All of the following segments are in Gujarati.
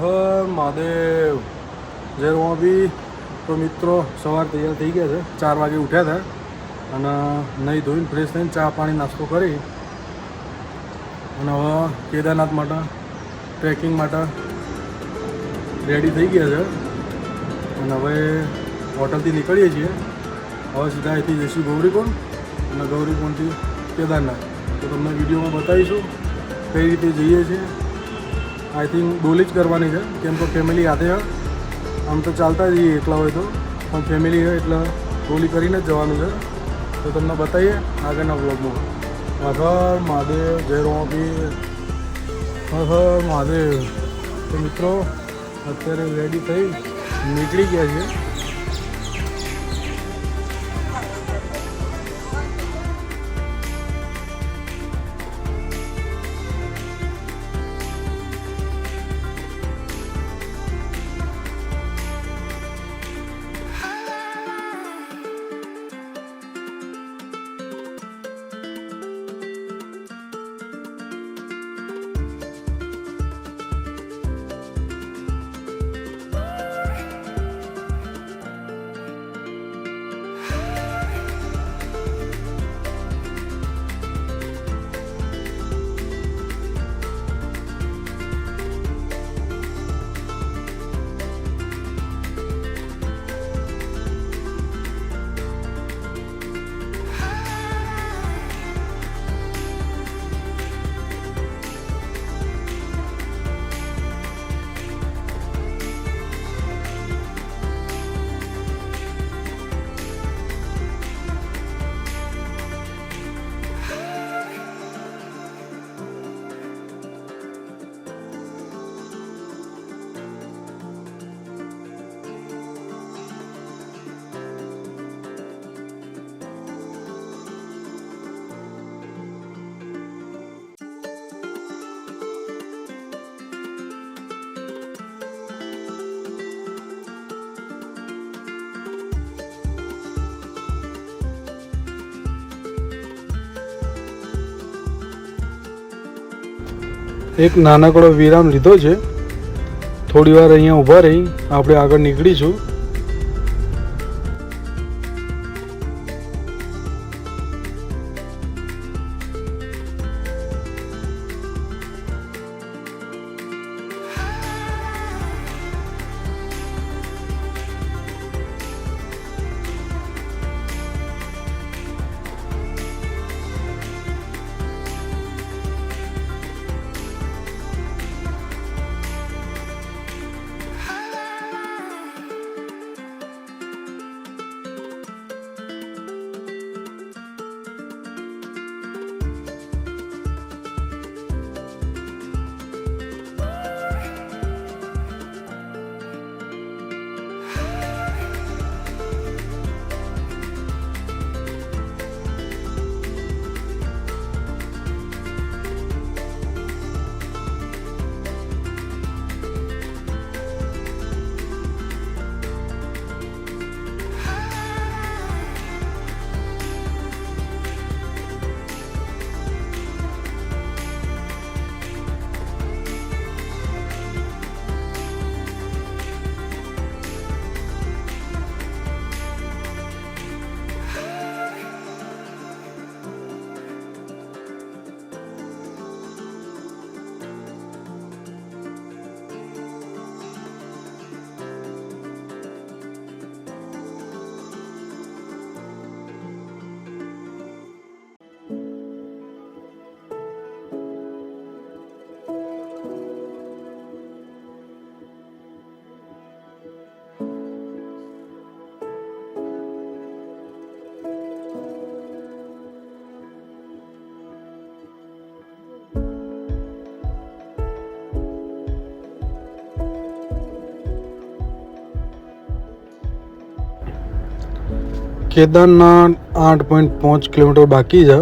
મહાદેવ જય રોબી. તો મિત્રો સવાર તૈયાર થઈ ગયા છે, 4 વાગે ઉઠ્યા હતા અને નહીં ધોઈને ફ્રેશ થઈને ચા પાણી નાસ્તો કરી અને હવે કેદારનાથ માટે ટ્રેકિંગ માટે રેડી થઈ ગયા છે અને હવે હોટલથી નીકળીએ છીએ. હવે સીધા અહીંથી જઈશું ગૌરીકુંડ અને ગૌરીકુંડથી કેદારનાથ. તો તમને વિડીયોમાં બતાવીશું કઈ રીતે જઈએ છીએ. આઈ થિંક ડોલી જ કરવાની છે, કેમ તો ફેમિલી સાથે હોય. આમ તો ચાલતા જઈએ એકલા હોય તો, પણ ફેમિલી હોય એટલે ડોલી કરીને જ જવાનું છે. તો તમને બતાવીએ આગળના વ્લોગમાં. હર મહાદેવ જય રોબી. હર મહાદેવ. તો મિત્રો અત્યારે રેડી થઈ નીકળી ગયા છે. એક નાનકડો વિરામ લીધો છે, થોડી વાર અહીંયા ઊભા રહી આપણે આગળ નીકળીશું. કેદારનાથ 8.5 કિલોમીટર બાકી છે.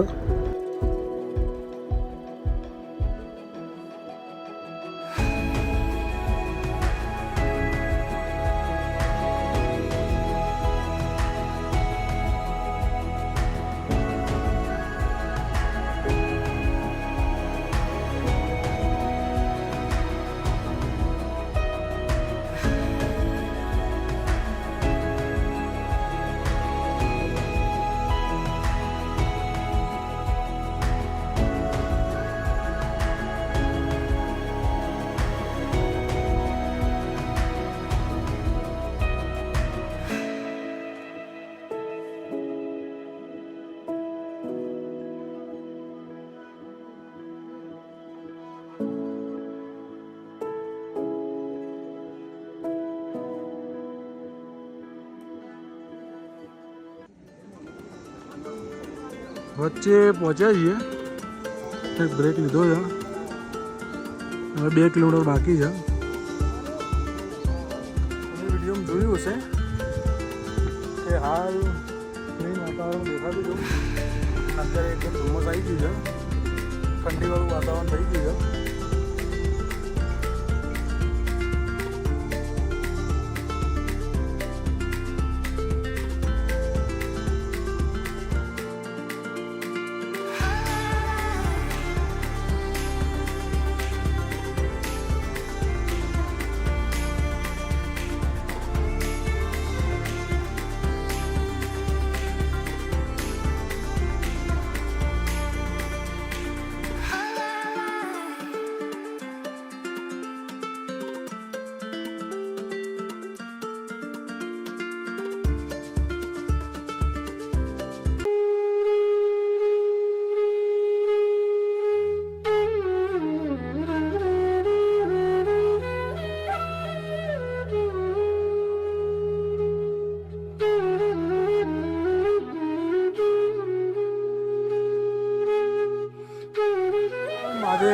વચ્ચે પહોંચ્યા છીએ, એક બ્રેક લીધો છે, હવે 2 કિલોમીટર બાકી છે. વિડીયોમાં જોયું હશે કે હાલ ક્લીન વાતાવરણ દેખાતું હતું. અત્યારે એકદમ ધુમ્મસ આવી ગયું છે, ઠંડીવાળું વાતાવરણ થઈ ગયું છે. આજે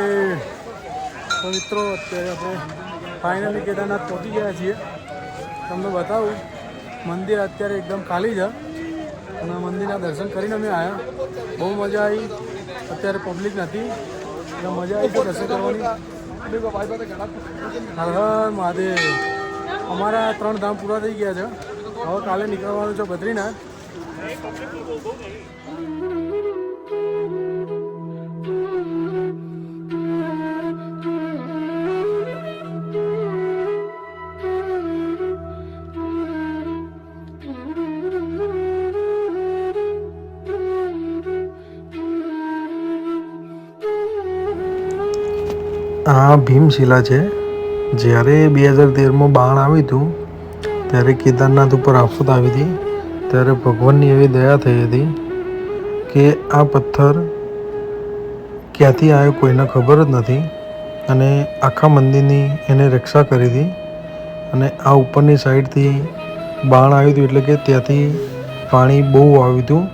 તો મિત્રો અત્યારે આપણે ફાઇનલી કેદારનાથ પહોંચી ગયા છીએ. તમને બતાવું, મંદિર અત્યારે એકદમ ખાલી છે અને મંદિરના દર્શન કરીને અમે આવ્યા. બહુ મજા આવી. અત્યારે પબ્લિક નથી એટલે મજા આવી છે દર્શન કરવાની. હર હર મહાદેવ. અમારા 3 ધામ પૂરા થઈ ગયા છે. હવે કાલે નીકળવાનું છે બદ્રીનાથ. આ ભીમશિલા છે. જ્યારે 2013માં બાણ આવ્યું હતું ત્યારે કેદારનાથ ઉપર આફત આવી હતી, ત્યારે ભગવાનની એવી દયા થઈ હતી કે આ પથ્થર ક્યાંથી આવ્યો કોઈને ખબર જ નથી અને આખા મંદિરની એને રક્ષા કરી હતી. અને આ ઉપરની સાઈડથી બાણ આવ્યું હતું એટલે કે ત્યાંથી પાણી બહુ આવ્યું હતું.